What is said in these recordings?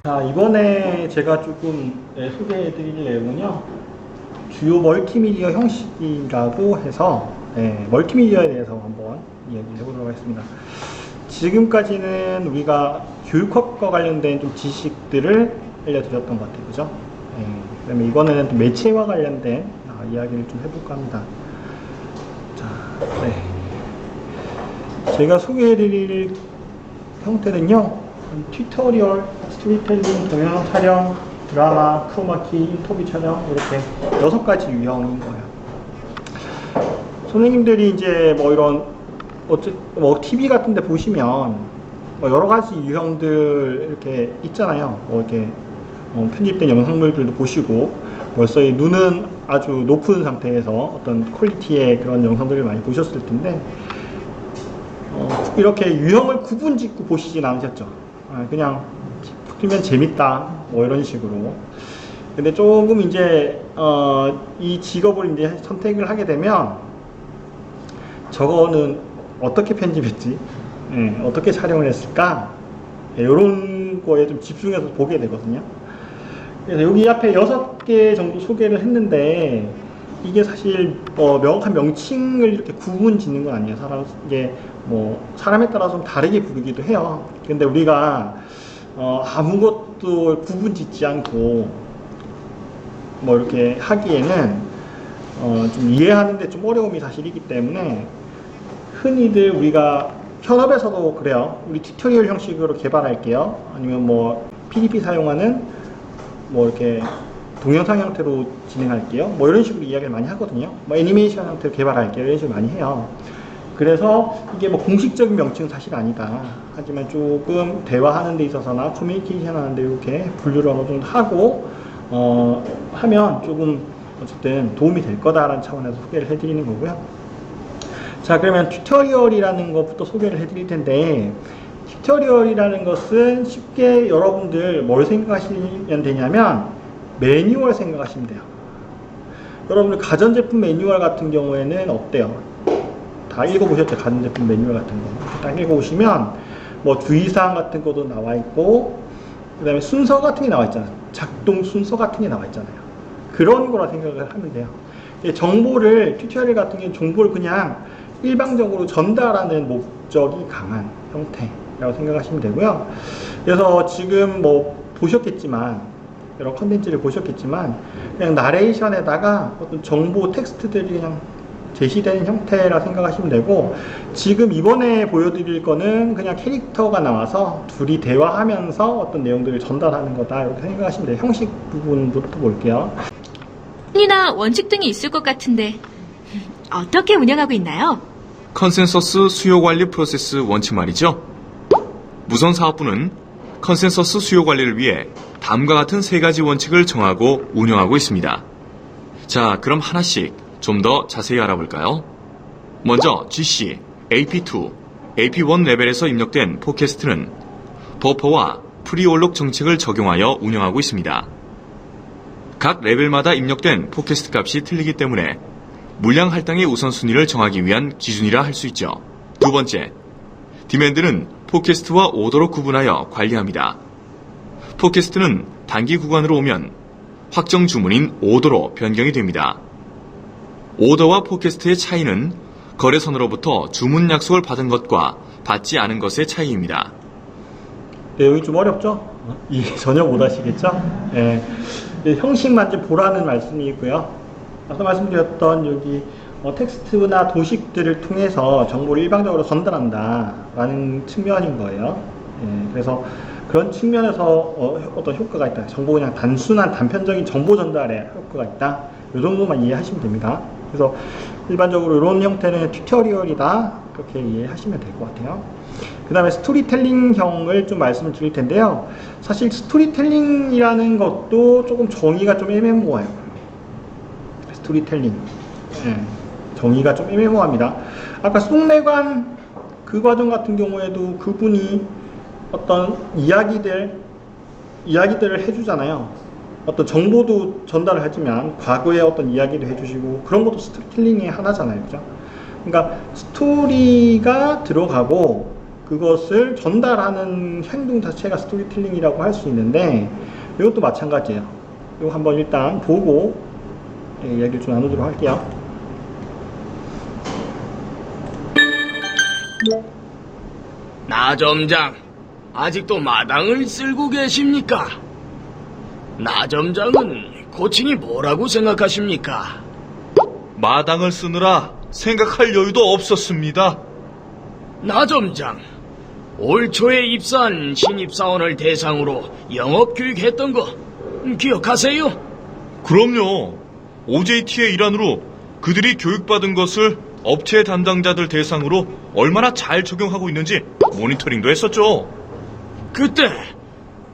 자, 이번에 제가 조금 소개해 드릴 내용은요, 주요 멀티미디어 형식이라고 해서 멀티미디어에 대해서 한번 이야기를 해보도록 하겠습니다. 지금까지는 우리가 교육학과 관련된 좀 지식들을 알려드렸던 것 같아요. 그죠? 그다음에 이번에는 또 매체와 관련된 이야기를 좀 해볼까 합니다. 자, 제가 소개해 드릴 형태는요, 튜토리얼, 스토리텔링, 동영상 촬영, 드라마, 크로마키, 인터뷰 촬영, 이렇게 6가지 유형인 거예요. 선생님들이 이제 뭐 이런 TV 같은 데 보시면 여러 가지 유형들 이렇게 있잖아요. 이렇게 편집된 영상물들도 보시고, 벌써 이 눈은 아주 높은 상태에서 어떤 퀄리티의 그런 영상들을 많이 보셨을 텐데, 이렇게 유형을 구분 짓고 보시진 않으셨죠. 그냥 보면 재밌다 뭐 이런 식으로. 근데 조금 이제 이 직업을 이제 선택을 하게 되면 저거는 어떻게 편집했지, 어떻게 촬영을 했을까, 이런 거에 좀 집중해서 보게 되거든요. 그래서 여기 앞에 6개 정도 소개를 했는데, 이게 사실 명확한 명칭을 이렇게 구분 짓는 건 아니에요. 이게 사람에 따라서 좀 다르게 부르기도 해요. 근데 우리가 아무것도 구분 짓지 않고 이렇게 하기에는 좀 이해하는데 좀 어려움이 사실이기 때문에, 흔히들 우리가 현업에서도 그래요. 우리 튜토리얼 형식으로 개발할게요. 아니면 PDP 사용하는 이렇게 동영상 형태로 진행할게요. 이런 식으로 이야기를 많이 하거든요. 애니메이션 형태로 개발할게요. 이런 식으로 많이 해요. 그래서 이게 공식적인 명칭은 사실 아니다. 하지만 조금 대화하는 데 있어서나 커뮤니케이션 하는 데 이렇게 분류를 어느 정도 하고 하면 조금 어쨌든 도움이 될 거다라는 차원에서 소개를 해드리는 거고요. 자, 그러면 튜토리얼이라는 것부터 소개를 해드릴 텐데, 튜토리얼이라는 것은 쉽게 여러분들 뭘 생각하시면 되냐면, 매뉴얼 생각하시면 돼요. 여러분들 가전제품 매뉴얼 같은 경우에는 어때요? 다 읽어보셨죠? 가전제품 매뉴얼 같은 거 딱 읽어보시면 주의사항 같은 것도 나와 있고, 그 다음에 순서 같은 게 나와 있잖아요. 작동 순서 같은 게 나와 있잖아요. 그런 거라 생각을 하면 돼요. 정보를, 튜토리얼 같은 경우는 정보를 그냥 일방적으로 전달하는 목적이 강한 형태라고 생각하시면 되고요. 그래서 지금 보셨겠지만, 여러 컨텐츠를 보셨겠지만, 그냥 나레이션에다가 어떤 정보 텍스트들이 그냥 제시되는 형태라 생각하시면 되고, 지금 이번에 보여드릴 거는 그냥 캐릭터가 나와서 둘이 대화하면서 어떤 내용들을 전달하는 거다, 이렇게 생각하시면 돼요. 형식 부분부터 볼게요. 이나 원칙 등이 있을 것 같은데 어떻게 운영하고 있나요? 컨센서스 수요 관리 프로세스 원칙 말이죠. 무선 사업부는 컨센서스 수요 관리를 위해 다음과 같은 3가지 원칙을 정하고 운영하고 있습니다. 자, 그럼 하나씩 좀 더 자세히 알아볼까요? 먼저 GC, AP2, AP1 레벨에서 입력된 팟캐스트는 버퍼와 프리올록 정책을 적용하여 운영하고 있습니다. 각 레벨마다 입력된 팟캐스트 값이 틀리기 때문에 물량 할당의 우선순위를 정하기 위한 기준이라 할 수 있죠. 두 번째, 디맨드는 팟캐스트와 오더로 구분하여 관리합니다. 팟캐스트는 단기 구간으로 오면 확정 주문인 오더로 변경이 됩니다. 오더와 팟캐스트의 차이는 거래선으로부터 주문 약속을 받은 것과 받지 않은 것의 차이입니다. 내용이 좀 어렵죠? 이해 전혀 못 하시겠죠? 형식만 좀 보라는 말씀이고요. 아까 말씀드렸던 여기 텍스트나 도식들을 통해서 정보를 일방적으로 전달한다 라는 측면인 거예요. 그래서 그런 측면에서 어떤 효과가 있다, 정보 그냥 단순한 단편적인 정보 전달에 효과가 있다, 이 정도만 이해하시면 됩니다. 그래서 일반적으로 이런 형태는 튜토리얼이다, 그렇게 이해하시면 될 것 같아요. 그 다음에 스토리텔링형을 좀 말씀을 드릴 텐데요. 사실 스토리텔링이라는 것도 조금 정의가 좀 애매모호해요. 스토리텔링, 정의가 좀 애매모호합니다. 아까 수동내관 그 과정 같은 경우에도 그분이 어떤 이야기들을 해주잖아요. 어떤 정보도 전달을 하지만 과거의 어떤 이야기도 해주시고, 그런 것도 스토리텔링의 하나잖아요. 그죠? 그러니까 스토리가 들어가고 그것을 전달하는 행동 자체가 스토리텔링이라고 할 수 있는데 이것도 마찬가지예요. 이거 한번 일단 보고 이야기를 좀 나누도록 할게요. 나 점장, 아직도 마당을 쓸고 계십니까? 나 점장은 고칭이 뭐라고 생각하십니까? 마당을 쓰느라 생각할 여유도 없었습니다. 나 점장, 올 초에 입사한 신입사원을 대상으로 영업교육했던 거 기억하세요? 그럼요. OJT의 일환으로 그들이 교육받은 것을 업체 담당자들 대상으로 얼마나 잘 적용하고 있는지 모니터링도 했었죠. 그때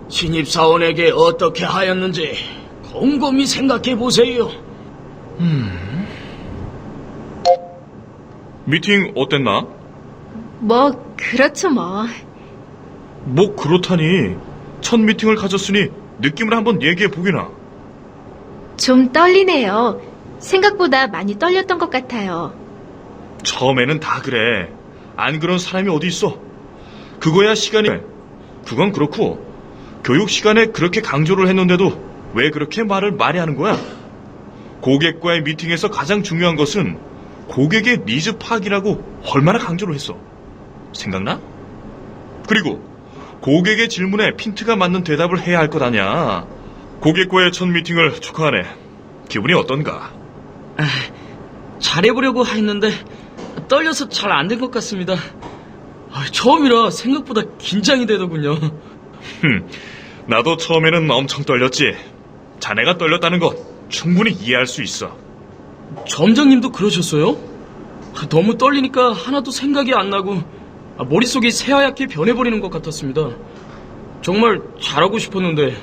신입사원에게 어떻게 하였는지 곰곰이 생각해 보세요. 미팅 어땠나? 뭐, 그렇죠, 뭐. 뭐 그렇다니. 첫 미팅을 가졌으니 느낌을 한번 얘기해 보게나. 좀 떨리네요. 생각보다 많이 떨렸던 것 같아요. 처음에는 다 그래. 안 그런 사람이 어디 있어. 그거야 시간이. 그건 그렇고 교육 시간에 그렇게 강조를 했는데도 왜 그렇게 말을 많이 하는 거야? 고객과의 미팅에서 가장 중요한 것은 고객의 니즈 파악이라고 얼마나 강조를 했어. 생각나? 그리고 고객의 질문에 핀트가 맞는 대답을 해야 할 것 아냐. 고객과의 첫 미팅을 축하하네. 기분이 어떤가? 잘해보려고 했는데 떨려서 잘 안 된 것 같습니다. 처음이라 생각보다 긴장이 되더군요. 나도 처음에는 엄청 떨렸지. 자네가 떨렸다는 것 충분히 이해할 수 있어. 점장님도 그러셨어요? 너무 떨리니까 하나도 생각이 안 나고 머릿속이 새하얗게 변해버리는 것 같았습니다. 정말 잘하고 싶었는데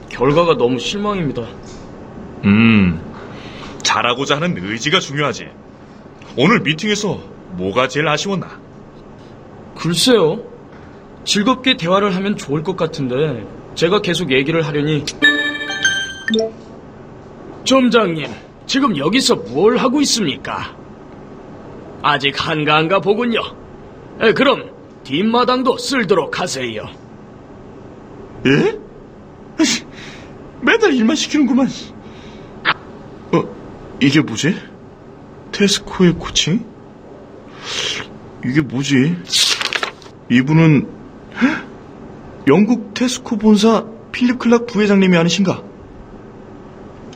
결과가 너무 실망입니다. 잘하고자 하는 의지가 중요하지. 오늘 미팅에서 뭐가 제일 아쉬웠나? 글쎄요. 즐겁게 대화를 하면 좋을 것 같은데 제가 계속 얘기를 하려니 점장님, 지금 여기서 뭘 하고 있습니까? 아직 한가한가 보군요. 그럼 뒷마당도 쓸도록 하세요. 예? 매달 일만 시키는구만. 이게 뭐지? 테스코의 코칭? 이게 뭐지? 이분은 영국 테스코 본사 필립 클락 부회장님이 아니신가?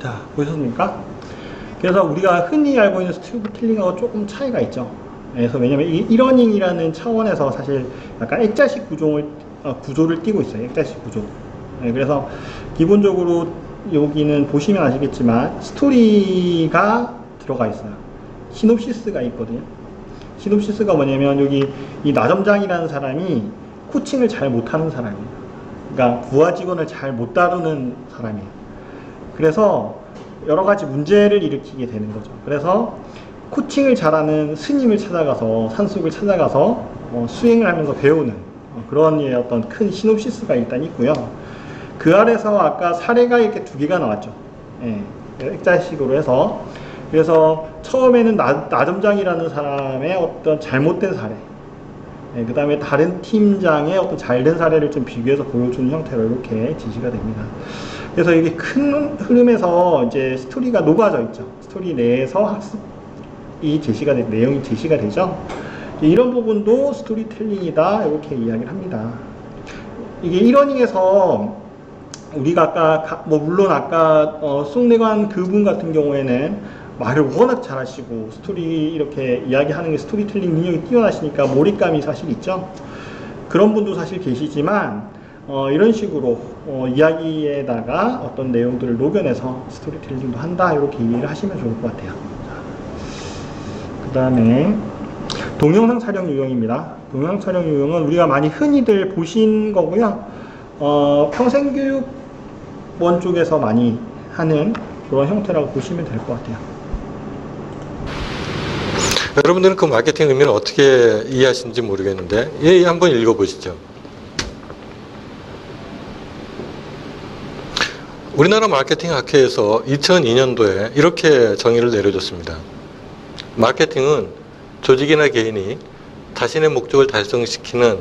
자, 보셨습니까? 그래서 우리가 흔히 알고 있는 스토리텔링하고 조금 차이가 있죠. 그래서 왜냐면 이 이러닝이라는 차원에서 사실 약간 액자식 구조를 띠고 있어요. 액자식 구조. 네, 그래서 기본적으로 여기는 보시면 아시겠지만 스토리가 들어가 있어요. 시놉시스가 있거든요. 시놉시스가 뭐냐면 여기 이 나점장이라는 사람이 코칭을 잘 못하는 사람이에요. 그러니까 부하 직원을 잘 못 다루는 사람이에요. 그래서 여러 가지 문제를 일으키게 되는 거죠. 그래서 코칭을 잘하는 스님을 찾아가서 산속을 찾아가서 수행을 하면서 배우는 그런 어떤 큰 시놉시스가 일단 있고요. 그 아래서 아까 사례가 이렇게 두 개가 나왔죠. 예, 액자식으로 해서. 그래서 처음에는 나점장이라는 사람의 어떤 잘못된 사례, 예, 그 다음에 다른 팀장의 어떤 잘된 사례를 좀 비교해서 보여주는 형태로 이렇게 제시가 됩니다. 그래서 이게 큰 흐름에서 이제 스토리가 녹아져 있죠. 스토리 내에서 학습이 제시가 내용이 제시가 되죠. 이런 부분도 스토리텔링이다 이렇게 이야기를 합니다. 이게 이러닝에서 우리가 아까 물론 아까 쑥내관 그분 같은 경우에는 말을 워낙 잘하시고 스토리 이렇게 이야기하는 게 스토리텔링 능력이 뛰어나시니까 몰입감이 사실 있죠. 그런 분도 사실 계시지만 이런 식으로 이야기에다가 어떤 내용들을 녹여내서 스토리텔링도 한다 이렇게 이해를 하시면 좋을 것 같아요. 그 다음에 동영상 촬영 유형입니다. 동영상 촬영 유형은 우리가 많이 흔히들 보신 거고요. 평생교육원 쪽에서 많이 하는 그런 형태라고 보시면 될 것 같아요. 여러분들은 그 마케팅 의미를 어떻게 이해하시는지 모르겠는데, 예, 한번 읽어보시죠. 우리나라 마케팅 학회에서 2002년도에 이렇게 정의를 내려줬습니다. 마케팅은 조직이나 개인이 자신의 목적을 달성시키는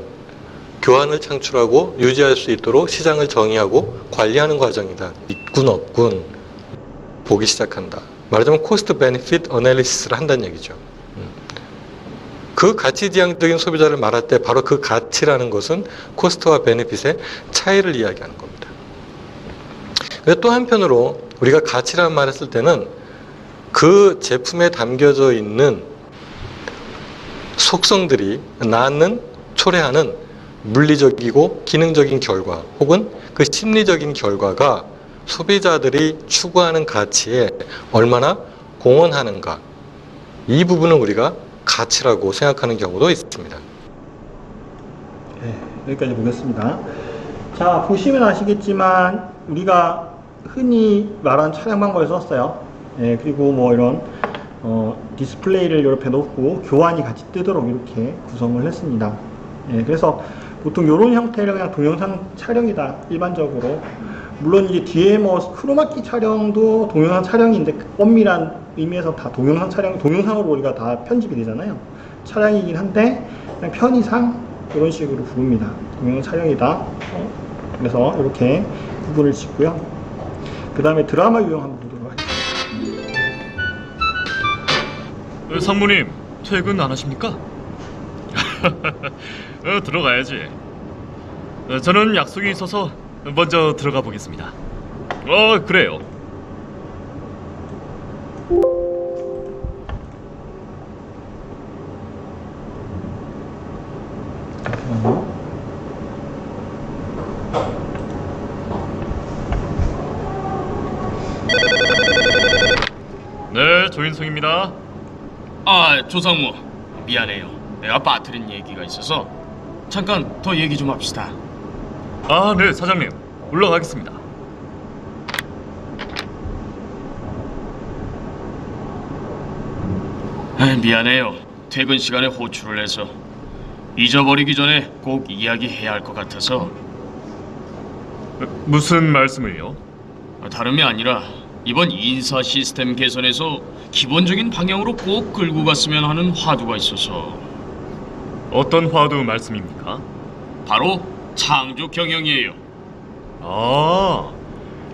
교환을 창출하고 유지할 수 있도록 시장을 정의하고 관리하는 과정이다. 있군 없군 보기 시작한다. 말하자면 코스트 베네핏 어널리시스를 한다는 얘기죠. 그 가치지향적인 소비자를 말할 때 바로 그 가치라는 것은 코스트와 베네핏의 차이를 이야기하는 겁니다. 근데 또 한편으로 우리가 가치라는 말을 쓸 때는 그 제품에 담겨져 있는 속성들이 낳는, 초래하는 물리적이고 기능적인 결과 혹은 그 심리적인 결과가 소비자들이 추구하는 가치에 얼마나 공헌하는가, 이 부분을 우리가 가치라고 생각하는 경우도 있습니다. 네, 여기까지 보겠습니다. 자, 보시면 아시겠지만 우리가 흔히 말하는 촬영 방법을 썼어요. 예, 그리고 뭐 이런 디스플레이를 옆에 놓고 교환이 같이 뜨도록 이렇게 구성을 했습니다. 예, 그래서 보통 이런 형태를 그냥 동영상 촬영이다, 일반적으로. 물론 이제 뒤에 뭐 크로마키 촬영도 동영상 촬영인데 엄밀한 의미에서 다 동영상 촬영, 동영상으로 우리가 다 편집이 되잖아요. 촬영이긴 한데 그냥 편의상 이런 식으로 부릅니다. 동영상 촬영이다. 그래서 이렇게 구분을 짓고요. 그 다음에 드라마 유형 한번 보도록 하겠습니다. 상무님, 퇴근 안 하십니까? 들어가야지. 저는 약속이 있어서 먼저 들어가 보겠습니다. 그래요. 네, 조인성입니다. 조상무, 미안해요. 내가 빠뜨린 얘기가 있어서 잠깐 더 얘기 좀 합시다. 네, 사장님. 올라가겠습니다. 미안해요. 퇴근 시간에 호출을 해서 잊어버리기 전에 꼭 이야기해야 할 것 같아서. 무슨 말씀을요? 다름이 아니라 이번 인사 시스템 개선에서 기본적인 방향으로 꼭 끌고 갔으면 하는 화두가 있어서. 어떤 화두 말씀입니까? 바로 창조 경영이에요.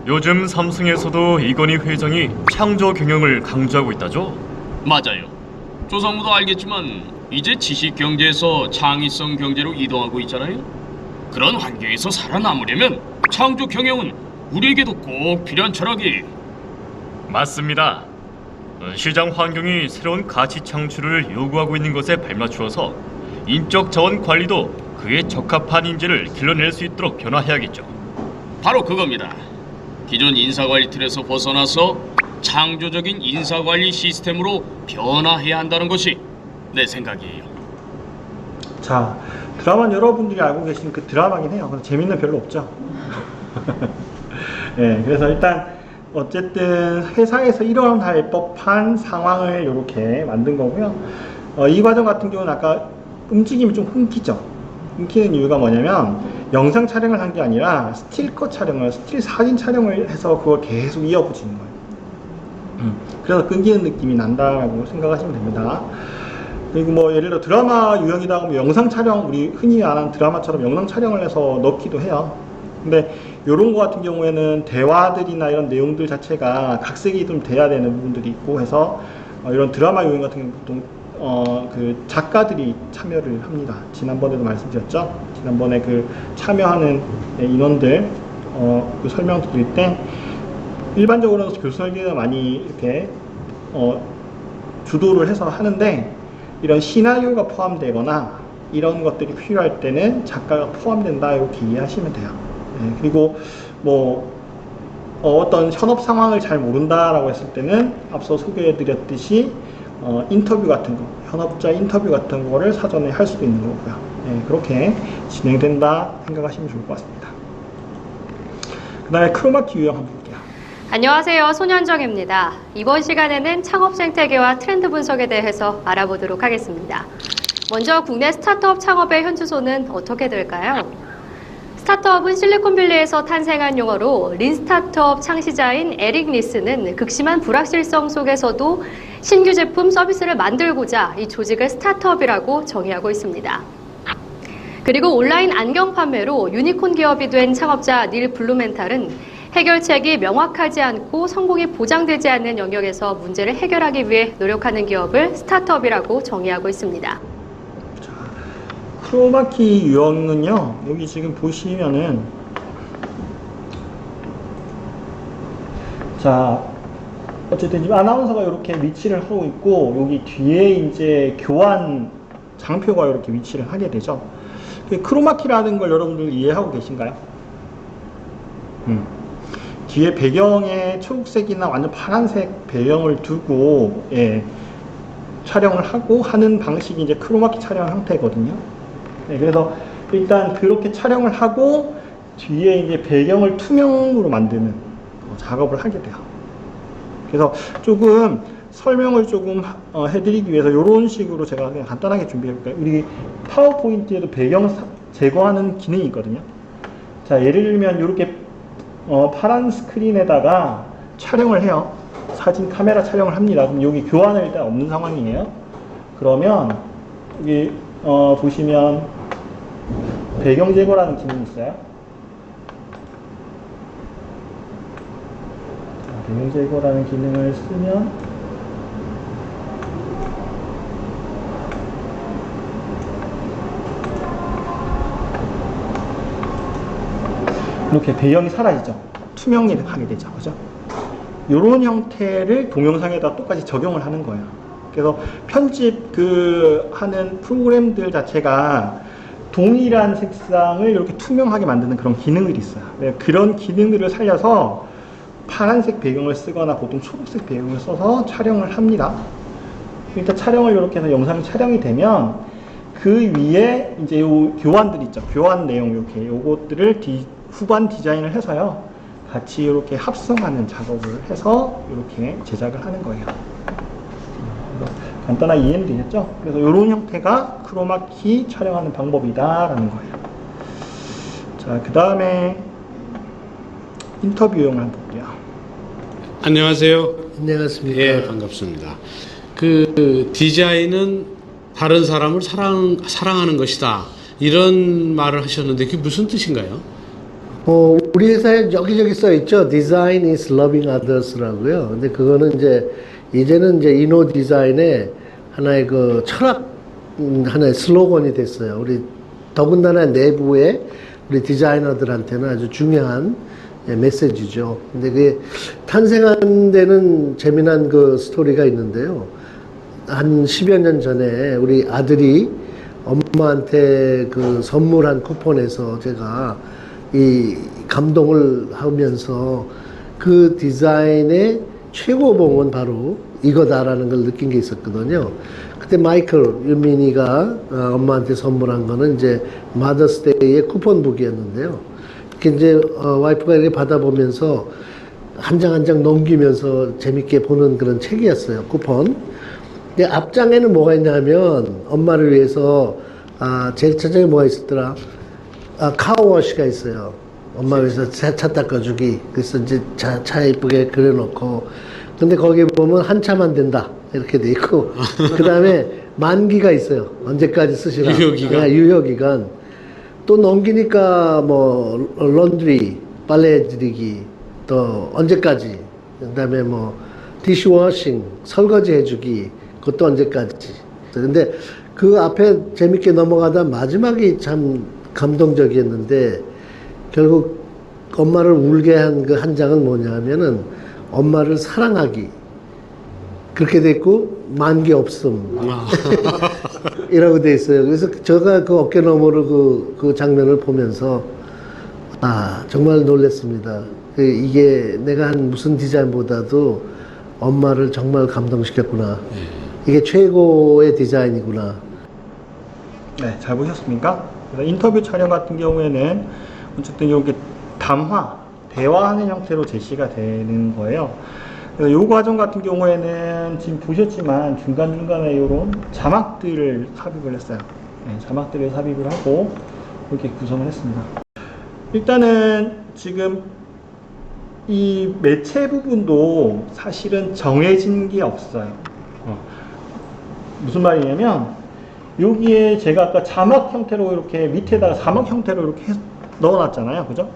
요즘 삼성에서도 이건희 회장이 창조 경영을 강조하고 있다죠? 맞아요. 조상무도 알겠지만 이제 지식 경제에서 창의성 경제로 이동하고 있잖아요. 그런 환경에서 살아남으려면 창조 경영은 우리에게도 꼭 필요한 철학이에요. 맞습니다. 시장 환경이 새로운 가치 창출을 요구하고 있는 것에 발맞추어서 인적 자원 관리도 그에 적합한 인재를 길러낼 수 있도록 변화해야겠죠. 바로 그겁니다. 기존 인사관리 틀에서 벗어나서 창조적인 인사관리 시스템으로 변화해야 한다는 것이 내 생각이에요. 자, 드라마는 여러분들이 알고 계신 그 드라마긴 해요. 그래서 재밌는 별로 없죠. 네, 그래서 일단 어쨌든 회사에서 일어날 법한 상황을 이렇게 만든 거고요. 이 과정 같은 경우는 아까 움직임이 좀 끊기죠. 끊기는 이유가 뭐냐면 영상 촬영을 한 게 아니라 스틸컷 촬영을, 스틸 사진 촬영을 해서 그걸 계속 이어붙이는 거예요. 그래서 끊기는 느낌이 난다라고 생각하시면 됩니다. 그리고 뭐 예를 들어 드라마 유형이다 하면 영상 촬영, 우리 흔히 아는 드라마처럼 영상 촬영을 해서 넣기도 해요. 근데 이런 거 같은 경우에는 대화들이나 이런 내용들 자체가 각색이 좀 돼야 되는 부분들이 있고 해서 이런 드라마 유형 같은 경우 보통 그 작가들이 참여를 합니다. 지난번에도 말씀드렸죠. 지난번에 그 참여하는 인원들 그 설명 드릴 때 일반적으로는 교수 설계가 많이 이렇게 주도를 해서 하는데 이런 시나리오가 포함되거나 이런 것들이 필요할 때는 작가가 포함된다 이렇게 이해하시면 돼요. 네, 그리고 뭐 어떤 현업 상황을 잘 모른다라고 했을 때는 앞서 소개해드렸듯이 인터뷰 같은 거, 현업자 인터뷰 같은 거를 사전에 할 수도 있는 거고요. 네, 그렇게 진행된다 생각하시면 좋을 것 같습니다. 그 다음에 크로마키 유형 한번 볼게요. 안녕하세요. 손현정입니다. 이번 시간에는 창업 생태계와 트렌드 분석에 대해서 알아보도록 하겠습니다. 먼저 국내 스타트업 창업의 현주소는 어떻게 될까요? 스타트업은 실리콘밸리에서 탄생한 용어로 린 스타트업 창시자인 에릭 리스는 극심한 불확실성 속에서도 신규 제품 서비스를 만들고자 이 조직을 스타트업이라고 정의하고 있습니다. 그리고 온라인 안경 판매로 유니콘 기업이 된 창업자 닐 블루멘탈은 해결책이 명확하지 않고 성공이 보장되지 않는 영역에서 문제를 해결하기 위해 노력하는 기업을 스타트업이라고 정의하고 있습니다. 크로마키 유형은요, 여기 지금 보시면은, 자, 어쨌든 지금 아나운서가 이렇게 위치를 하고 있고, 여기 뒤에 이제 교환 장표가 이렇게 위치를 하게 되죠. 크로마키라는 걸 여러분들 이해하고 계신가요? 뒤에 배경에 초록색이나 완전 파란색 배경을 두고, 예, 촬영을 하고 하는 방식이 이제 크로마키 촬영 형태거든요. 네, 그래서 일단 그렇게 촬영을 하고 뒤에 이제 배경을 투명으로 만드는 작업을 하게 돼요. 그래서 조금 설명을 조금 해드리기 위해서 이런 식으로 제가 그냥 간단하게 준비해볼까요? 우리 파워포인트에도 배경 제거하는 기능이 있거든요. 자, 예를 들면 이렇게 파란 스크린에다가 촬영을 해요. 사진 카메라 촬영을 합니다. 그럼 여기 교환은 일단 없는 상황이에요. 그러면 여기 보시면 배경 제거라는 기능이 있어요. 배경 제거라는 기능을 쓰면 이렇게 배경이 사라지죠. 투명이 하게 되죠. 그죠? 이런 형태를 동영상에다 똑같이 적용을 하는 거예요. 그래서 편집 하는 프로그램들 자체가 동일한 색상을 이렇게 투명하게 만드는 그런 기능들이 있어요. 그런 기능들을 살려서 파란색 배경을 쓰거나 보통 초록색 배경을 써서 촬영을 합니다. 일단 촬영을 이렇게 해서 영상이 촬영이 되면 그 위에 이제 요 교환들 있죠. 교환 내용 이렇게 요것들을 후반 디자인을 해서요. 같이 이렇게 합성하는 작업을 해서 이렇게 제작을 하는 거예요. 간단하게 이해는 되겠죠? 그래서 이런 형태가 크로마키 촬영하는 방법이다라는 거예요. 자, 그 다음에 인터뷰용을 한번 볼게요. 안녕하세요. 안녕하십니까. 예, 반갑습니다. 그 디자인은 다른 사람을 사랑하는 것이다. 이런 말을 하셨는데 그게 무슨 뜻인가요? 우리 회사에 여기저기 써 있죠. Design is loving others라고요. 근데 그거는 이제는 이노 디자인의 하나의 그 철학, 하나의 슬로건이 됐어요. 우리 더군다나 내부에 우리 디자이너들한테는 아주 중요한 메시지죠. 근데 그게 탄생한 데는 재미난 그 스토리가 있는데요. 한 10여 년 전에 우리 아들이 엄마한테 그 선물한 쿠폰에서 제가 이 감동을 하면서 그 디자인의 최고봉은 바로 이거다라는 걸 느낀 게 있었거든요. 그때 마이클 유민이가 엄마한테 선물한 거는 이제 마더스데이의 쿠폰북이었는데요. 이렇게 이제 와이프가 이렇게 받아보면서 한 장 한 장 넘기면서 재밌게 보는 그런 책이었어요. 쿠폰. 근데 앞장에는 뭐가 있냐면 엄마를 위해서 제일 첫장에 뭐가 있었더라? 카우워시가 있어요. 엄마 위해서 차 닦아주기. 그래서 이제 차 예쁘게 그려놓고. 근데 거기 보면 한참 된다. 이렇게 돼 있고. 그 다음에 만기가 있어요. 언제까지 쓰시라. 유효기간. 네, 유효기간. 또 넘기니까 뭐, 런드리, 빨래 해드리기. 또 언제까지. 그 다음에 뭐, 디시워싱, 설거지 해주기. 그것도 언제까지. 근데 그 앞에 재밌게 넘어가다 마지막이 참 감동적이었는데 결국 엄마를 울게 한 그 한 장은 뭐냐면은 엄마를 사랑하기 그렇게 됐고 만기 없음 이라고 돼 있어요. 그래서 제가 그 어깨 너머로 그 장면을 보면서 정말 놀랐습니다. 이게 내가 한 무슨 디자인보다도 엄마를 정말 감동시켰구나. 이게 최고의 디자인이구나. 네, 잘 보셨습니까? 그래서 인터뷰 촬영 같은 경우에는 어쨌든 이렇게 대화하는 형태로 제시가 되는 거예요. 그래서 이 과정 같은 경우에는 지금 보셨지만 중간중간에 이런 자막들을 삽입을 했어요. 네, 자막들을 삽입을 하고 이렇게 구성을 했습니다. 일단은 지금 이 매체 부분도 사실은 정해진 게 없어요. 무슨 말이냐면 여기에 제가 아까 자막 형태로 이렇게 밑에다가 자막 형태로 이렇게 넣어놨잖아요. 그죠?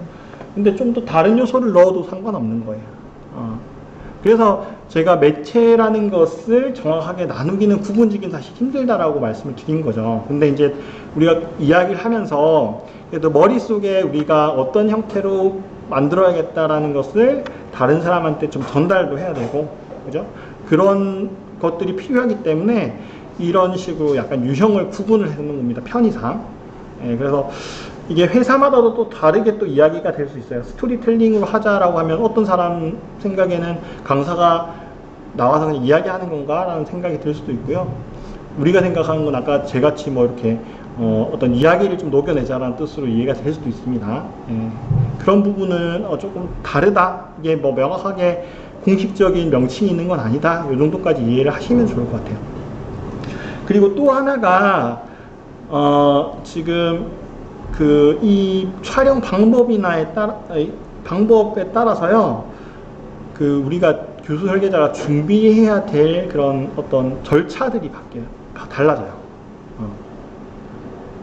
근데 좀 더 다른 요소를 넣어도 상관없는 거예요. 그래서 제가 매체라는 것을 정확하게 나누기는 구분짓기는 사실 힘들다라고 말씀을 드린 거죠. 근데 이제 우리가 이야기를 하면서 그래도 머릿속에 우리가 어떤 형태로 만들어야겠다라는 것을 다른 사람한테 좀 전달도 해야 되고, 그죠? 그런 것들이 필요하기 때문에 이런 식으로 약간 유형을 구분을 해놓는 겁니다. 편의상. 예, 그래서 이게 회사마다도 또 다르게 또 이야기가 될 수 있어요. 스토리텔링으로 하자라고 하면 어떤 사람 생각에는 강사가 나와서 그냥 이야기하는 건가 라는 생각이 들 수도 있고요. 우리가 생각하는 건 아까 제같이 뭐 이렇게 어떤 이야기를 좀 녹여내자라는 뜻으로 이해가 될 수도 있습니다. 예, 그런 부분은 조금 다르다. 이게 뭐 명확하게 공식적인 명칭이 있는 건 아니다. 이 정도까지 이해를 하시면 좋을 것 같아요. 그리고 또 하나가 지금 이 촬영 방법에 따라서요, 우리가 교수 설계자가 준비해야 될 그런 어떤 절차들이 바뀌어요. 달라져요.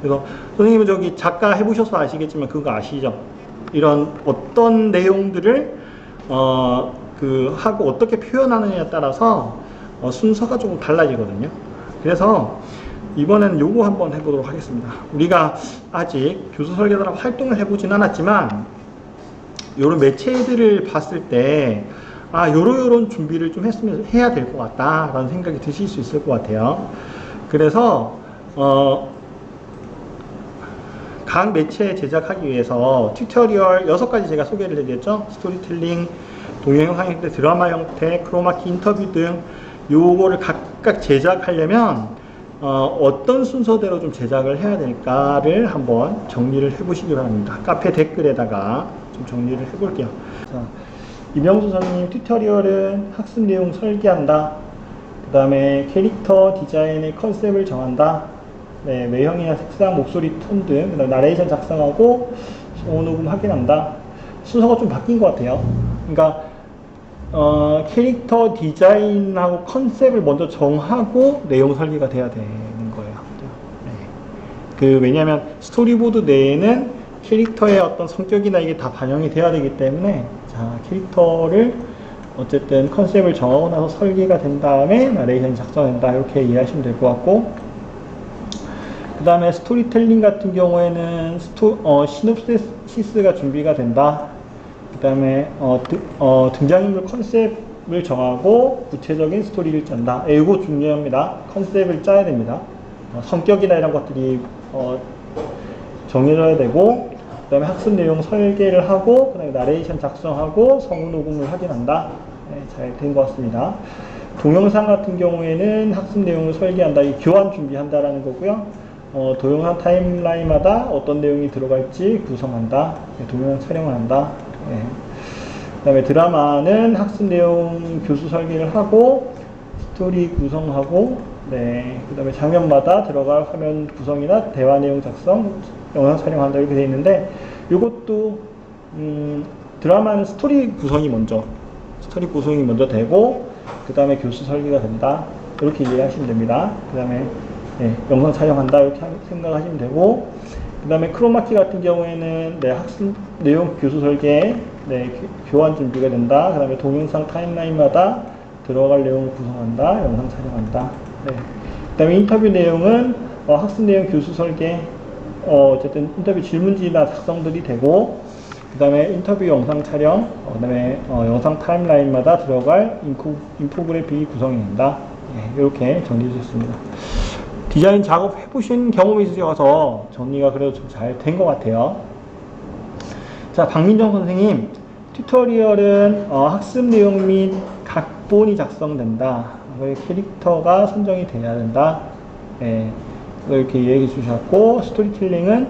그래서 선생님은 저기 작가 해보셔서 아시겠지만 그거 아시죠? 이런 어떤 내용들을 하고 어떻게 표현하느냐에 따라서 순서가 조금 달라지거든요. 그래서 이번에는 요거 한번 해보도록 하겠습니다. 우리가 아직 교수 설계자로 활동을 해보진 않았지만 요런 매체들을 봤을 때 요런 준비를 좀 해야 될 것 같다 라는 생각이 드실 수 있을 것 같아요. 그래서 각 매체 제작하기 위해서 튜토리얼 6가지 제가 소개를 해드렸죠. 스토리텔링, 동영상 형태, 드라마 형태, 크로마키, 인터뷰 등 요거를 각각 제작하려면 어떤 순서대로 좀 제작을 해야 될까를 한번 정리를 해보시기 바랍니다. 카페 댓글에다가 좀 정리를 해볼게요. 자, 이명수 선생님 튜토리얼은 학습 내용 설계한다. 그 다음에 캐릭터 디자인의 컨셉을 정한다. 네, 외형이나 색상, 목소리 톤 등, 그다음 나레이션 작성하고 성우 녹음 확인한다. 순서가 좀 바뀐 것 같아요. 그러니까 캐릭터 디자인하고 컨셉을 먼저 정하고 내용 설계가 돼야 되는 거예요. 네. 왜냐하면 스토리보드 내에는 캐릭터의 어떤 성격이나 이게 다 반영이 돼야 되기 때문에, 자, 캐릭터를 어쨌든 컨셉을 정하고 나서 설계가 된 다음에 나레이션 작성한다. 이렇게 이해하시면 될 것 같고, 그 다음에 스토리텔링 같은 경우에는 시놉시스가 준비가 된다. 그 다음에 등장인물 컨셉을 정하고 구체적인 스토리를 짠다. 이거 중요합니다. 컨셉을 짜야 됩니다. 성격이나 이런 것들이 정해져야 되고, 그 다음에 학습 내용 설계를 하고, 그 다음에 나레이션 작성하고 성우 녹음을 확인한다. 네, 잘 된 것 같습니다. 동영상 같은 경우에는 학습 내용을 설계한다. 이 교환 준비한다라는 거고요. 동영상 타임라인마다 어떤 내용이 들어갈지 구성한다. 네, 동영상 촬영을 한다. 네. 그 다음에 드라마는 학습 내용 교수 설계를 하고 스토리 구성하고, 네, 그 다음에 장면마다 들어갈 화면 구성이나 대화 내용 작성, 영상 촬영한다 이렇게 되어 있는데, 이것도 드라마는 스토리 구성이 먼저 되고, 그 다음에 교수 설계가 된다 이렇게 이해하시면 됩니다. 그 다음에 영상 촬영한다 이렇게 생각하시면 되고, 그 다음에 크로마키 같은 경우에는 학습 내용 교수 설계, 교환 준비가 된다. 그 다음에 동영상 타임라인마다 들어갈 내용을 구성한다. 영상 촬영한다. 그 다음에 인터뷰 내용은 학습 내용 교수 설계, 어쨌든 인터뷰 질문지나 작성들이 되고, 그 다음에 인터뷰 영상 촬영, 그 다음에 영상 타임라인마다 들어갈 인포그래픽이 구성이 된다. 이렇게 정리해 주셨습니다. 디자인 작업 해보신 경험이 있으셔서 정리가 그래도 좀 잘 된 것 같아요. 자, 박민정 선생님, 튜토리얼은 학습 내용 및 각본이 작성된다. 캐릭터가 선정이 돼야 된다. 이렇게 이야기해 주셨고, 스토리텔링은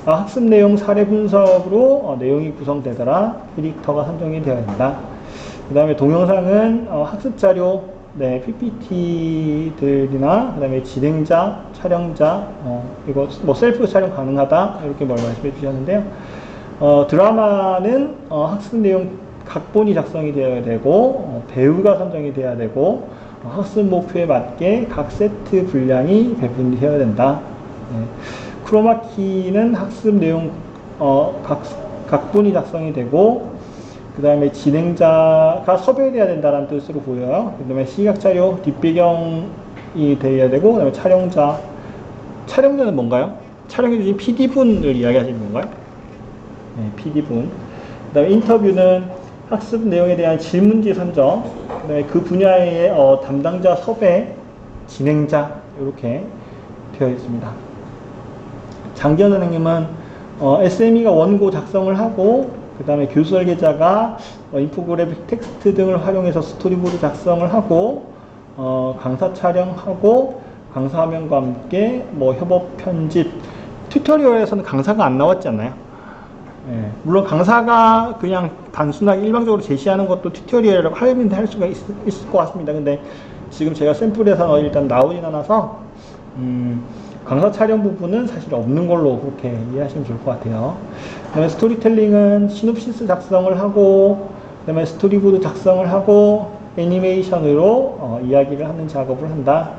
학습 내용 사례 분석으로 내용이 구성되더라. 캐릭터가 선정이 되어야 된다. 그 다음에 동영상은 학습 자료, PPT들이나, 그 다음에 진행자, 촬영자, 이거 뭐 셀프 촬영 가능하다. 이렇게 말씀해 주셨는데요. 드라마는 학습 내용 각본이 작성이 되어야 되고, 배우가 선정이 되어야 되고, 학습 목표에 맞게 각 세트 분량이 배분되어야 된다. 네. 크로마키는 학습 내용 각본이 작성이 되고, 그 다음에 진행자가 섭외돼야 된다는 뜻으로 보여요. 그 다음에 시각자료 뒷배경이 되어야 되고, 그 다음에 촬영자는 뭔가요? 촬영해주신 PD분을 이야기하시는 건가요? 네, PD분. 그 다음에 인터뷰는 학습 내용에 대한 질문지 선정, 그 다음에 그 분야의 담당자 섭외, 진행자, 이렇게 되어 있습니다. 장기현 선생님은 SME가 원고 작성을 하고, 그 다음에 교수 설계자가 인포그래픽 텍스트 등을 활용해서 스토리보드 작성을 하고, 강사 촬영하고, 강사 화면과 함께 협업 편집. 튜토리얼에서는 강사가 안 나왔지 않나요? 예, 물론 강사가 그냥 단순하게 일방적으로 제시하는 것도 튜토리얼이라고 할 수가 있을 것 같습니다. 근데 지금 제가 샘플에서 일단 나오진 않아서 강사 촬영 부분은 사실 없는 걸로 그렇게 이해하시면 좋을 것 같아요. 그 다음에 스토리텔링은 시놉시스 작성을 하고, 그 다음에 스토리보드 작성을 하고, 애니메이션으로 이야기를 하는 작업을 한다.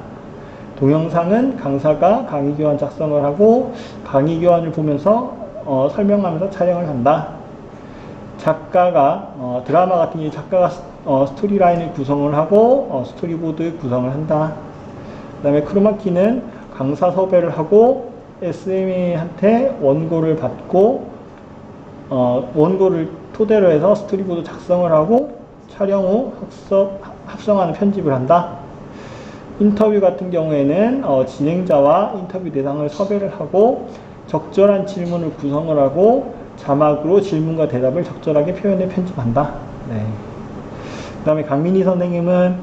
동영상은 강사가 강의교환 작성을 하고, 강의교환을 보면서 설명하면서 촬영을 한다. 작가가 드라마 같은 경우 작가가 스토리라인을 구성을 하고 스토리보드 구성을 한다. 그 다음에 크로마키는 강사 섭외를 하고 SME한테 원고를 받고 원고를 토대로 해서 스토리보드 작성을 하고 촬영 후 합성하는 편집을 한다. 인터뷰 같은 경우에는 진행자와 인터뷰 대상을 섭외를 하고 적절한 질문을 구성을 하고 자막으로 질문과 대답을 적절하게 표현해 편집한다. 네. 그 다음에 강민희 선생님은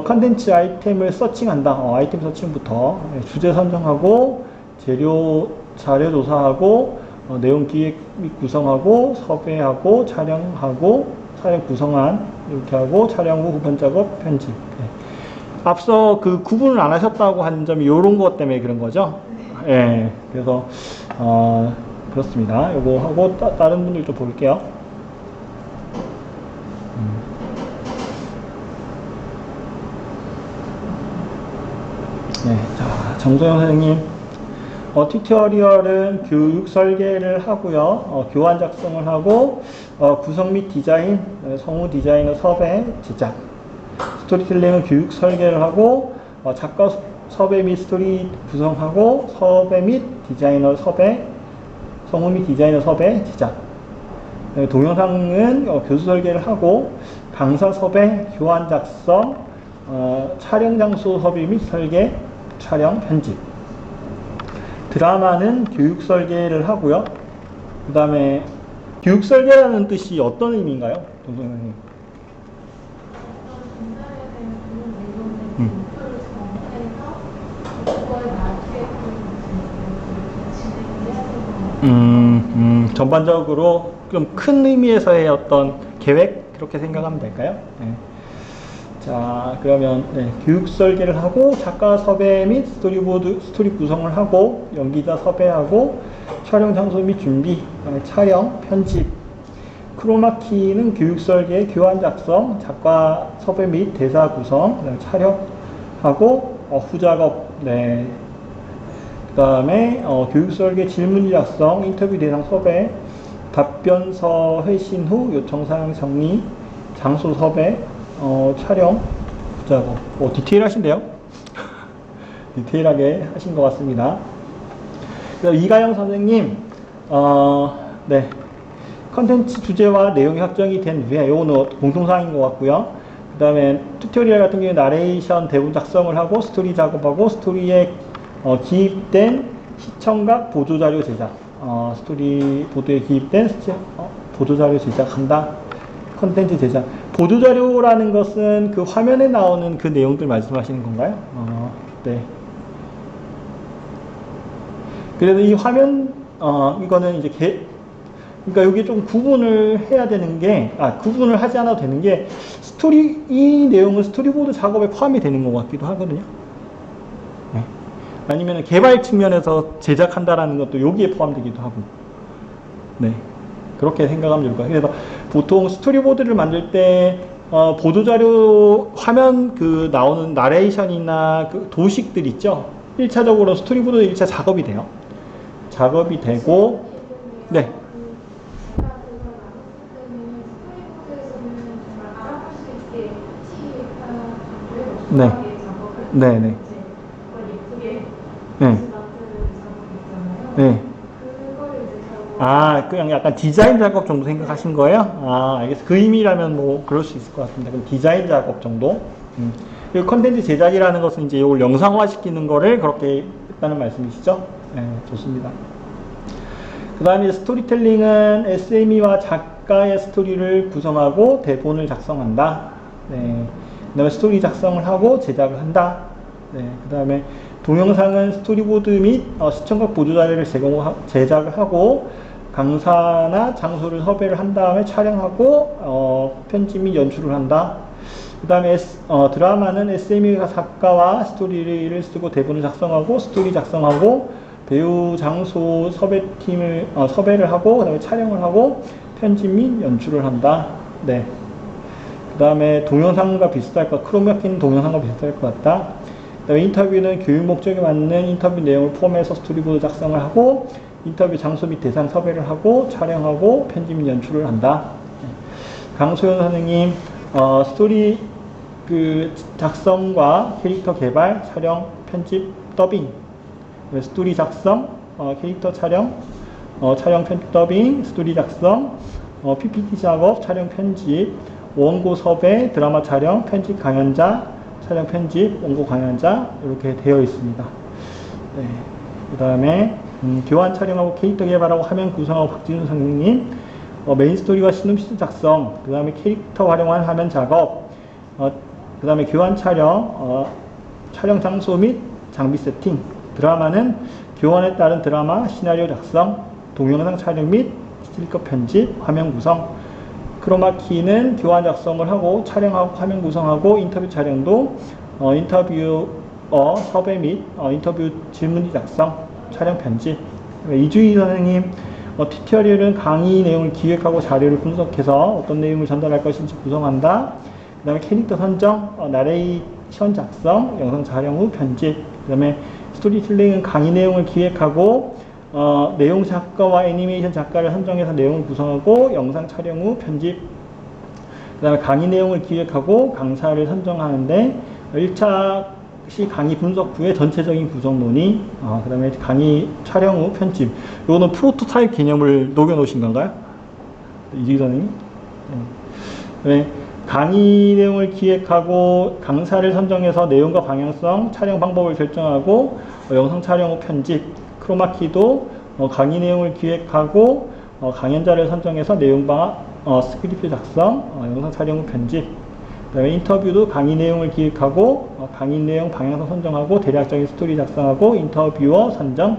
컨텐츠 아이템을 서칭한다. 아이템 서칭부터 주제 선정하고 재료 자료 조사하고 내용 기획 및 구성하고 섭외하고 촬영하고 촬영 구성안 이렇게 하고 촬영 후 후반 작업 편집. 네. 앞서 그 구분을 안 하셨다고 한 점이 이런 것 때문에 그런 거죠. 예. 그래서 그렇습니다. 요거 하고 다른 분들 좀 볼게요. 네, 자, 정소영 선생님. 튜토리얼은 교육 설계를 하고요. 교환 작성을 하고 구성 및 디자인, 성우 디자이너 섭외, 제작. 스토리텔링은 교육 설계를 하고 작가 섭외 및 스토리 구성하고 섭외 및 디자이너 섭외, 성우 및 디자이너 섭외, 제작. 동영상은 교수 설계를 하고 강사 섭외, 교환 작성, 촬영 장소 섭외 및 설계, 촬영, 편집. 드라마는 교육 설계를 하고요. 그 다음에 교육 설계라는 뜻이 어떤 의미인가요? 동성 선생님. 전반적으로 좀 큰 의미에서의 어떤 계획 그렇게 생각하면 될까요? 네. 자, 그러면 교육 설계를 하고 작가 섭외 및 스토리보드 스토리 구성을 하고 연기자 섭외하고 촬영 장소 및 준비, 촬영, 편집. 크로마키는 교육 설계, 교환 작성, 작가 섭외 및 대사 구성, 촬영하고 후작업. 네. 그 다음에 교육 설계, 질문 작성, 인터뷰 대상 섭외, 답변서 회신 후 요청사항 정리, 장소 섭외, 촬영, 작업. 디테일하신데요? 디테일하게 하신 것 같습니다. 그래서 이가영 선생님, 네. 컨텐츠 주제와 내용이 확정이 된 후에, 요거는 공통사항인 것 같고요. 그 다음에 튜토리얼 같은 경우에 나레이션 대본 작성을 하고 스토리 작업하고 스토리에 기입된 시청각 보조자료 제작, 스토리 보도에 기입된 보조자료 제작한다. 컨텐츠 제작. 보조자료라는 것은 그 화면에 나오는 그 내용들 말씀하시는 건가요? 네. 그래서 이 화면, 이거는 이제 그러니까 여기 좀 구분을 해야 되는 게, 구분을 하지 않아도 되는 게, 이 내용은 스토리보드 작업에 포함이 되는 것 같기도 하거든요. 네. 아니면 개발 측면에서 제작한다라는 것도 여기에 포함되기도 하고. 네. 그렇게 생각하면 될 것 같아요. 그래서 보통 스토리보드를 만들 때 보도자료 화면 그 나오는 나레이션이나 그 도식들 있죠. 1차적으로 스토리보드 1차 작업이 돼요. 작업이 되고, 네. 네. 네, 네. 네. 네. 아, 그냥 약간 디자인 작업 정도 생각하신 거예요? 아, 알겠어요. 그 의미라면 뭐 그럴 수 있을 것 같습니다. 그럼 디자인 작업 정도? 그리고 컨텐츠 제작이라는 것은 이제 이걸 영상화 시키는 거를 그렇게 했다는 말씀이시죠? 네, 좋습니다. 그 다음에 스토리텔링은 SME와 작가의 스토리를 구성하고 대본을 작성한다. 네. 그 다음에 스토리 작성을 하고 제작을 한다. 네. 그 다음에 동영상은 스토리보드 및 시청각 보조자료를 제작을 하고 강사나 장소를 섭외를 한 다음에 촬영하고 편집 및 연출을 한다. 그 다음에 드라마는 SME가 작가와 스토리를 쓰고 대본을 작성하고 스토리 작성하고 배우 장소 섭외팀을 섭외를 하고 그 다음에 촬영을 하고 편집 및 연출을 한다. 네. 그 다음에 동영상과 비슷할 것, 크로마키는 동영상과 비슷할 것 같다. 그 다음에 인터뷰는 교육 목적에 맞는 인터뷰 내용을 포함해서 스토리보드 작성을 하고 인터뷰 장소 및 대상 섭외를 하고 촬영하고 편집 및 연출을 한다. 강소연 선생님, 스토리 그 작성과 캐릭터 개발, 촬영, 편집, 더빙, 스토리 작성, 캐릭터 촬영, 촬영, 편집, 더빙, 스토리 작성, PPT 작업, 촬영, 편집, 원고 섭외, 드라마 촬영, 편집 강연자, 촬영 편집, 원고 강연자 이렇게 되어 있습니다. 네. 그 다음에 교환 촬영하고 캐릭터 개발하고 화면 구성하고 박진우 선생님, 메인 스토리와 시놉시스 작성, 그 다음에 캐릭터 활용한 화면 작업, 그 다음에 교환 촬영, 촬영 장소 및 장비 세팅, 드라마는 교환에 따른 드라마 시나리오 작성, 동영상 촬영 및 스티커 편집, 화면 구성, 크로마키는 교환 작성을 하고 촬영하고 화면 구성하고 인터뷰 촬영도 인터뷰 섭외 및 인터뷰 질문지 작성, 촬영 편집. 이주희 선생님, 튜토리얼은 강의 내용을 기획하고 자료를 분석해서 어떤 내용을 전달할 것인지 구성한다. 그 다음에 캐릭터 선정, 나레이션 작성, 영상 촬영 후 편집. 그 다음에 스토리텔링은 강의 내용을 기획하고 내용 작가와 애니메이션 작가를 선정해서 내용을 구성하고 영상 촬영 후 편집. 그 다음에 강의 내용을 기획하고 강사를 선정하는데 1차 시 강의 분석 후에 전체적인 구성 논의, 그 다음에 강의 촬영 후 편집. 이거는 프로토타입 개념을 녹여 놓으신 건가요? 이주희 선생님? 네. 강의 내용을 기획하고 강사를 선정해서 내용과 방향성, 촬영 방법을 결정하고 영상 촬영 후 편집. 크로마키도 강의 내용을 기획하고 강연자를 선정해서 내용 방안, 스크립트 작성, 영상 촬영 후 편집. 그 다음에 인터뷰도 강의 내용을 기획하고 강의 내용 방향성 선정하고 대략적인 스토리 작성하고 인터뷰어 선정,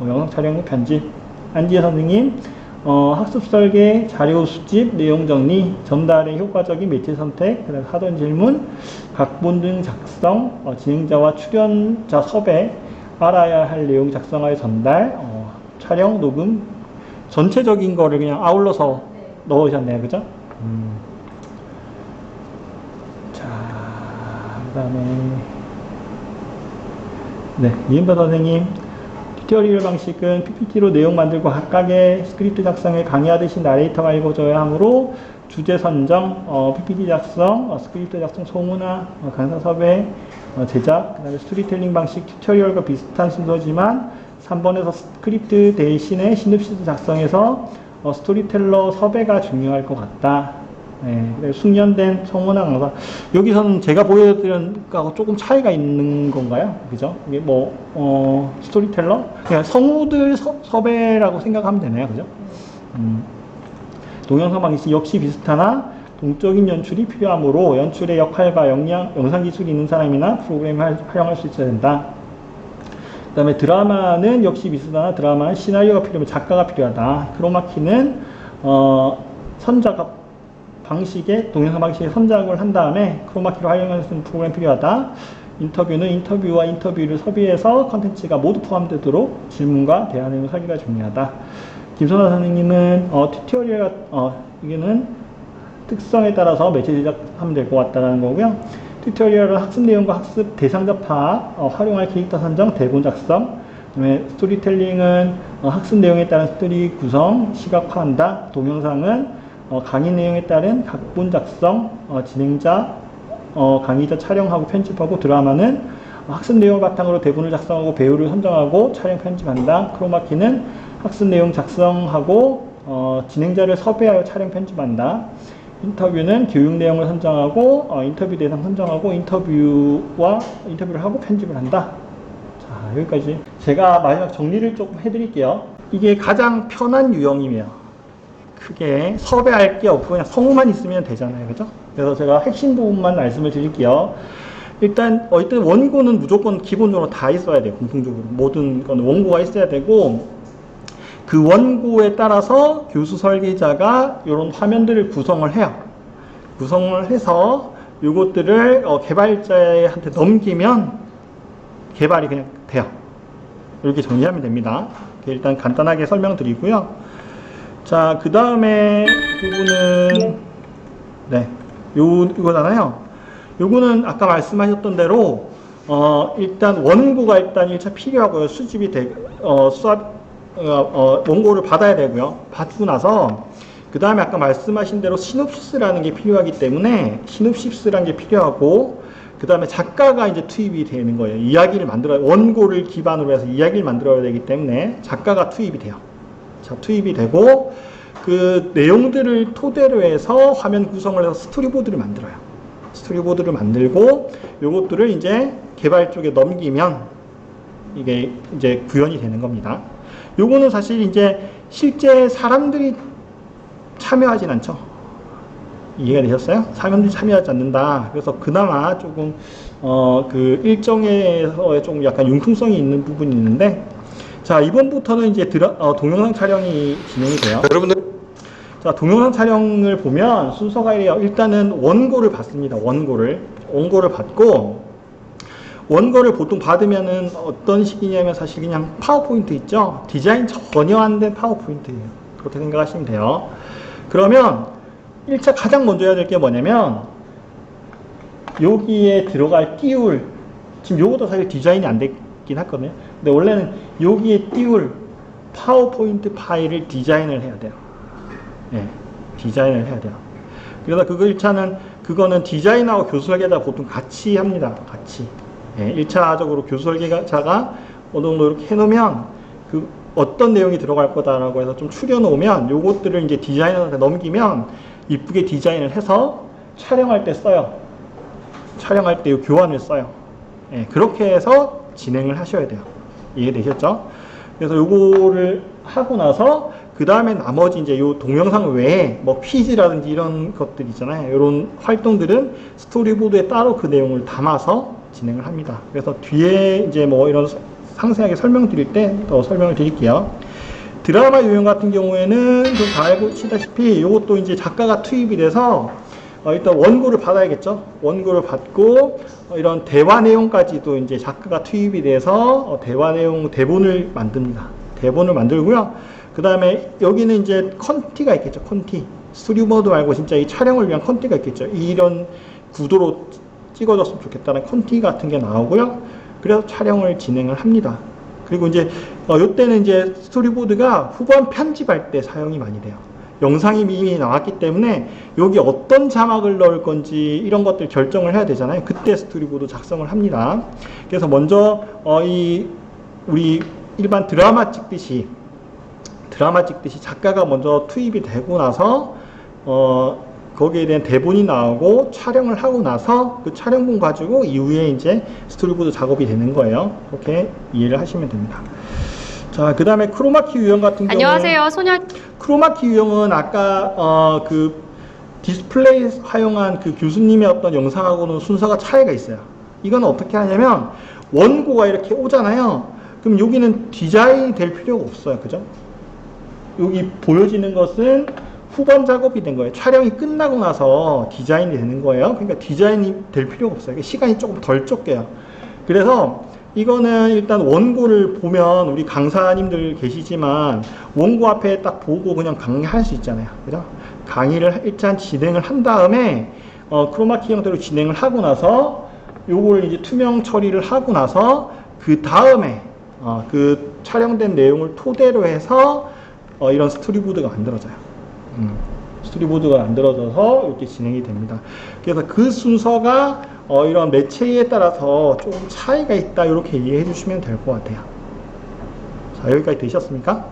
영상 촬영 후 편집. 안지혜 선생님, 학습 설계, 자료 수집, 내용 정리, 전달의 효과적인 매체 선택, 그다음에 하던 질문, 각본 등 작성, 진행자와 출연자 섭외, 알아야 할 내용 작성하여 전달, 촬영, 녹음, 전체적인 거를 그냥 아울러서 넣으셨네요. 그죠? 자, 그 다음에, 네, 이은바 선생님, 튜토리얼 방식은 PPT로 내용 만들고 각각의 스크립트 작성에 강의하듯이 나레이터가 읽어줘야 하므로 주제 선정, PPT 작성, 스크립트 작성 소문화, 강사 섭외, 제작, 그 다음에 스토리텔링 방식 튜토리얼과 비슷한 순서지만 3번에서 스크립트 대신에 시놉시스 작성해서 스토리텔러 섭외가 중요할 것 같다. 네, 숙련된 소문화 강사. 여기서는 제가 보여드린 거하고 조금 차이가 있는 건가요? 그죠? 이게 스토리텔러? 그냥 성우들 섭외라고 생각하면 되네요. 그죠? 동영상 방식 역시 비슷하나 동적인 연출이 필요하므로 연출의 역할과 영상 기술이 있는 사람이나 프로그램을 활용할 수 있어야 된다. 그 다음에 드라마는 역시 비슷하나 드라마는 시나리오가 필요하면 작가가 필요하다. 크로마키는 선작업 방식의 동영상 방식의 선작을 한 다음에 크로마키로 활용할 수 있는 프로그램이 필요하다. 인터뷰는 인터뷰와 인터뷰를 섭외해서 컨텐츠가 모두 포함되도록 질문과 대화 내용 설계가 중요하다. 김선아 선생님은 튜토리얼 이게는 특성에 따라서 매체 제작하면 될 것 같다는 거고요. 튜토리얼은 학습 내용과 학습 대상자 파악, 활용할 캐릭터 선정, 대본 작성, 그다음에 스토리텔링은 학습 내용에 따른 스토리 구성, 시각화한다. 동영상은 강의 내용에 따른 각본 작성, 진행자, 강의자 촬영하고 편집하고. 드라마는 학습 내용을 바탕으로 대본을 작성하고 배우를 선정하고 촬영 편집한다. 크로마키는 학습 내용 작성하고 진행자를 섭외하여 촬영 편집한다. 인터뷰는 교육 내용을 선정하고 인터뷰 대상 선정하고 인터뷰를 하고 편집을 한다. 자, 여기까지. 제가 마지막 정리를 조금 해드릴게요. 이게 가장 편한 유형이며 크게 섭외할 게 없고 그냥 성우만 있으면 되잖아요, 그죠? 그래서 제가 핵심 부분만 말씀을 드릴게요. 일단 원고는 무조건 기본적으로 다 있어야 돼요. 공통적으로 모든 건 원고가 있어야 되고, 그 원고에 따라서 교수 설계자가 이런 화면들을 구성을 해요. 구성을 해서 이것들을 개발자한테 넘기면 개발이 그냥 돼요. 이렇게 정리하면 됩니다. 일단 간단하게 설명드리고요. 자, 그 다음에 부분은 이거잖아요. 요거는 아까 말씀하셨던 대로 일단 원고가 일단 1차 필요하고요. 수집이 원고를 받아야 되고요. 받고 나서 그 다음에 아까 말씀하신 대로 시놉시스라는 게 필요하기 때문에 시놉시스라는 게 필요하고, 그 다음에 작가가 이제 투입이 되는 거예요. 이야기를 원고를 기반으로 해서 이야기를 만들어야 되기 때문에 작가가 투입이 돼요. 자, 투입이 되고 그 내용들을 토대로 해서 화면 구성을 해서 스토리보드를 만들어요. 스토리보드를 만들고 요것들을 이제 개발 쪽에 넘기면 이게 이제 구현이 되는 겁니다. 요거는 사실 이제 실제 사람들이 참여하진 않죠. 이해가 되셨어요? 사람들이 참여하지 않는다. 그래서 그나마 조금 그 일정에서의 좀 약간 융통성이 있는 부분이 있는데, 자, 이번부터는 이제 동영상 촬영이 진행이 돼요. 여러분들 자, 동영상 촬영을 보면 순서가 이래요. 일단은 원고를 받습니다. 원고를 받고, 원고를 보통 받으면은 어떤 식이냐면 사실 그냥 파워포인트 있죠? 디자인 전혀 안 된 파워포인트예요. 그렇게 생각하시면 돼요. 그러면 1차 가장 먼저 해야 될 게 뭐냐면 여기에 들어갈 띄울, 지금 요것도 사실 디자인이 안 됐긴 했거든요. 근데 원래는 여기에 띄울 파워포인트 파일을 디자인을 해야 돼요. 네, 디자인을 해야 돼요. 그래서 그거는 디자인하고 교수 설계자가 보통 같이 합니다. 같이. 네, 1차적으로 교수 설계자가 어느 정도 이렇게 해놓으면 그 어떤 내용이 들어갈 거다라고 해서 좀 추려놓으면 요것들을 이제 디자이너한테 넘기면 이쁘게 디자인을 해서 촬영할 때 써요. 촬영할 때 요 교환을 써요. 네, 그렇게 해서 진행을 하셔야 돼요. 이해되셨죠? 그래서 요거를 하고 나서 그 다음에 나머지 이제 요 동영상 외에 뭐 퀴즈라든지 이런 것들 있잖아요. 이런 활동들은 스토리보드에 따로 그 내용을 담아서 진행을 합니다. 그래서 뒤에 이제 뭐 이런 상세하게 설명드릴 때 더 설명을 드릴게요. 드라마 유형 같은 경우에는 좀 다 알고 치다시피 이것도 이제 작가가 투입이 돼서 일단 원고를 받아야겠죠. 원고를 받고 이런 대화 내용까지도 이제 작가가 투입이 돼서 대화 내용 대본을 만듭니다. 대본을 만들고요. 그 다음에 여기는 이제 컨티가 있겠죠. 컨티. 스토리보드 말고 진짜 이 촬영을 위한 컨티가 있겠죠. 이런 구도로 찍어줬으면 좋겠다는 컨티 같은 게 나오고요. 그래서 촬영을 진행을 합니다. 그리고 이제 이때는 이제 스토리보드가 후반 편집할 때 사용이 많이 돼요. 영상이 이미 나왔기 때문에 여기 어떤 자막을 넣을 건지 이런 것들 결정을 해야 되잖아요. 그때 스토리보드 작성을 합니다. 그래서 먼저 우리 일반 드라마 찍듯이 작가가 먼저 투입이 되고 나서 거기에 대한 대본이 나오고 촬영을 하고 나서 그 촬영본 가지고 이후에 이제 스토리보드 작업이 되는 거예요. 그렇게 이해를 하시면 됩니다. 자, 그 다음에 크로마키 유형 같은 경우는 안녕하세요. 크로마키 유형은 아까 그 디스플레이 사용한 그 교수님의 어떤 영상하고는 순서가 차이가 있어요. 이건 어떻게 하냐면 원고가 이렇게 오잖아요. 그럼 여기는 디자인이 될 필요가 없어요. 그죠? 여기 보여지는 것은 후반 작업이 된 거예요. 촬영이 끝나고 나서 디자인이 되는 거예요. 그러니까 디자인이 될 필요가 없어요. 시간이 조금 덜 쫓겨요. 그래서 이거는 일단 원고를 보면 우리 강사님들 계시지만 원고 앞에 딱 보고 그냥 강의할 수 있잖아요. 그죠? 강의를 일단 진행을 한 다음에 크로마키 형태로 진행을 하고 나서 요걸 이제 투명 처리를 하고 나서 그 다음에 그 촬영된 내용을 토대로 해서 이런 스토리보드가 만들어져요. 스토리보드가 만들어져서 이렇게 진행이 됩니다. 그래서 그 순서가 이런 매체에 따라서 조금 차이가 있다 이렇게 이해해 주시면 될 것 같아요. 자, 여기까지 되셨습니까?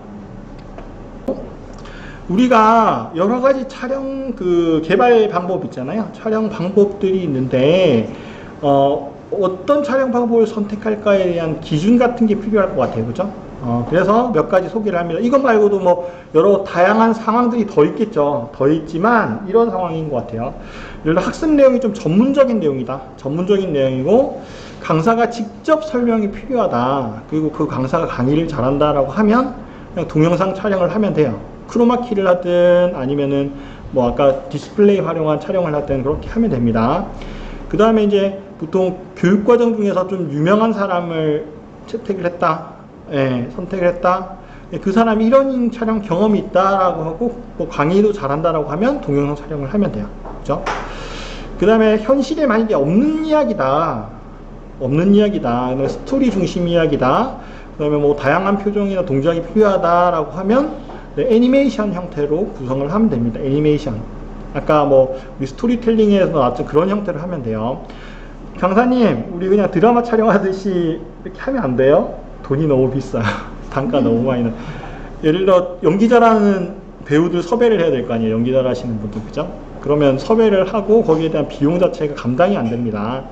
우리가 여러 가지 촬영 개발 방법 있잖아요. 촬영 방법들이 있는데 어떤 촬영 방법을 선택할까에 대한 기준 같은 게 필요할 것 같아요. 그죠? 그래서 몇 가지 소개를 합니다. 이것 말고도 뭐 여러 다양한 상황들이 더 있겠죠. 더 있지만 이런 상황인 것 같아요. 예를 들어 학습 내용이 좀 전문적인 내용이다. 전문적인 내용이고 강사가 직접 설명이 필요하다. 그리고 그 강사가 강의를 잘한다라고 하면 그냥 동영상 촬영을 하면 돼요. 크로마키를 하든 아니면은 뭐 아까 디스플레이 활용한 촬영을 하든 그렇게 하면 됩니다. 그 다음에 이제 보통 교육과정 중에서 좀 유명한 사람을 채택을 했다. 예, 선택을 했다. 그 사람이 이런 촬영 경험이 있다라고 하고 뭐 강의도 잘한다라고 하면 동영상 촬영을 하면 돼요. 그죠? 그 다음에 현실에 만약에 없는 이야기다. 스토리 중심 이야기다. 그 다음에 뭐 다양한 표정이나 동작이 필요하다라고 하면 애니메이션 형태로 구성을 하면 됩니다. 애니메이션. 아까 뭐 우리 스토리텔링에서 나왔던 그런 형태로 하면 돼요. 강사님, 우리 그냥 드라마 촬영하듯이 이렇게 하면 안 돼요? 돈이 너무 비싸요. 단가 너무 많이 나. 예를 들어 연기 잘하는 배우들 섭외를 해야 될 거 아니에요. 연기 잘하시는 분들, 그죠? 그러면 섭외를 하고 거기에 대한 비용 자체가 감당이 안 됩니다.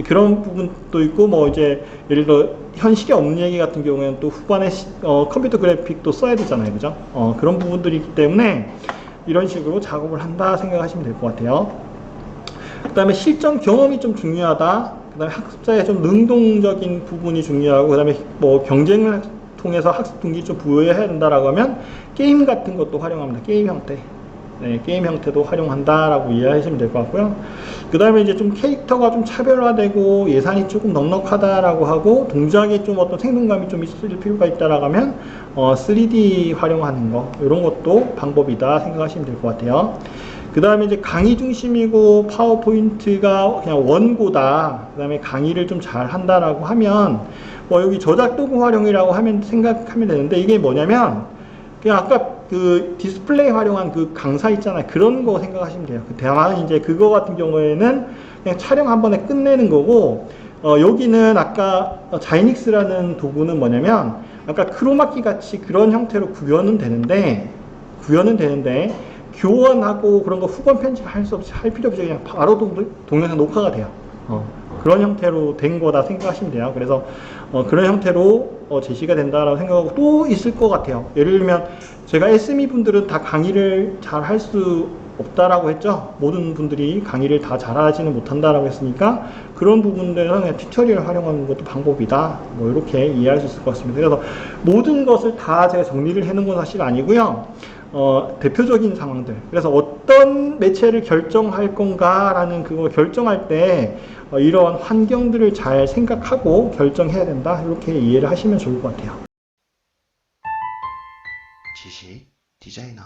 그런 부분도 있고 뭐 이제 예를 들어 현실에 없는 얘기 같은 경우에는 또 후반에 컴퓨터 그래픽도 써야 되잖아요. 그죠? 그런 부분들이 있기 때문에 이런 식으로 작업을 한다 생각하시면 될 것 같아요. 그 다음에 실전 경험이 좀 중요하다. 그 다음에 학습자의 좀 능동적인 부분이 중요하고, 그 다음에 뭐 경쟁을 통해서 학습 동기 좀 부여해야 된다라고 하면 게임 같은 것도 활용합니다. 게임 형태. 네, 게임 형태도 활용한다라고 이해하시면 될 것 같고요. 그 다음에 이제 좀 캐릭터가 좀 차별화되고 예산이 조금 넉넉하다라고 하고 동작에 좀 어떤 생동감이 좀 있을 필요가 있다라고 하면 3D 활용하는 거, 이런 것도 방법이다 생각하시면 될 것 같아요. 그 다음에 이제 강의 중심이고 파워포인트가 그냥 원고다. 그 다음에 강의를 좀 잘 한다라고 하면 여기 저작 도구 활용이라고 하면 생각하면 되는데, 이게 뭐냐면 그냥 아까 그 디스플레이 활용한 그 강사 있잖아요. 그런 거 생각하시면 돼요. 다만 이제 그거 같은 경우에는 그냥 촬영 한 번에 끝내는 거고, 여기는 아까 자이닉스라는 도구는 뭐냐면 아까 크로마키 같이 그런 형태로 구현은 되는데 교원하고 그런 거 후반 편집 할 필요 없이 그냥 바로 동영상 녹화가 돼요. 그런 형태로 된 거다 생각하시면 돼요. 그래서 그런 형태로 제시가 된다라고 생각하고, 또 있을 것 같아요. 예를 들면 제가 SME 분들은 다 강의를 잘 할 수 없다라고 했죠. 모든 분들이 강의를 다 잘하지는 못한다라고 했으니까 그런 부분들은 그냥 튜토리얼 활용하는 것도 방법이다. 뭐 이렇게 이해할 수 있을 것 같습니다. 그래서 모든 것을 다 제가 정리를 해놓은 건 사실 아니고요. 대표적인 상황들. 그래서 어떤 매체를 결정할 건가라는 그걸 결정할 때 이런 환경들을 잘 생각하고 결정해야 된다. 이렇게 이해를 하시면 좋을 것 같아요. 지식 디자이너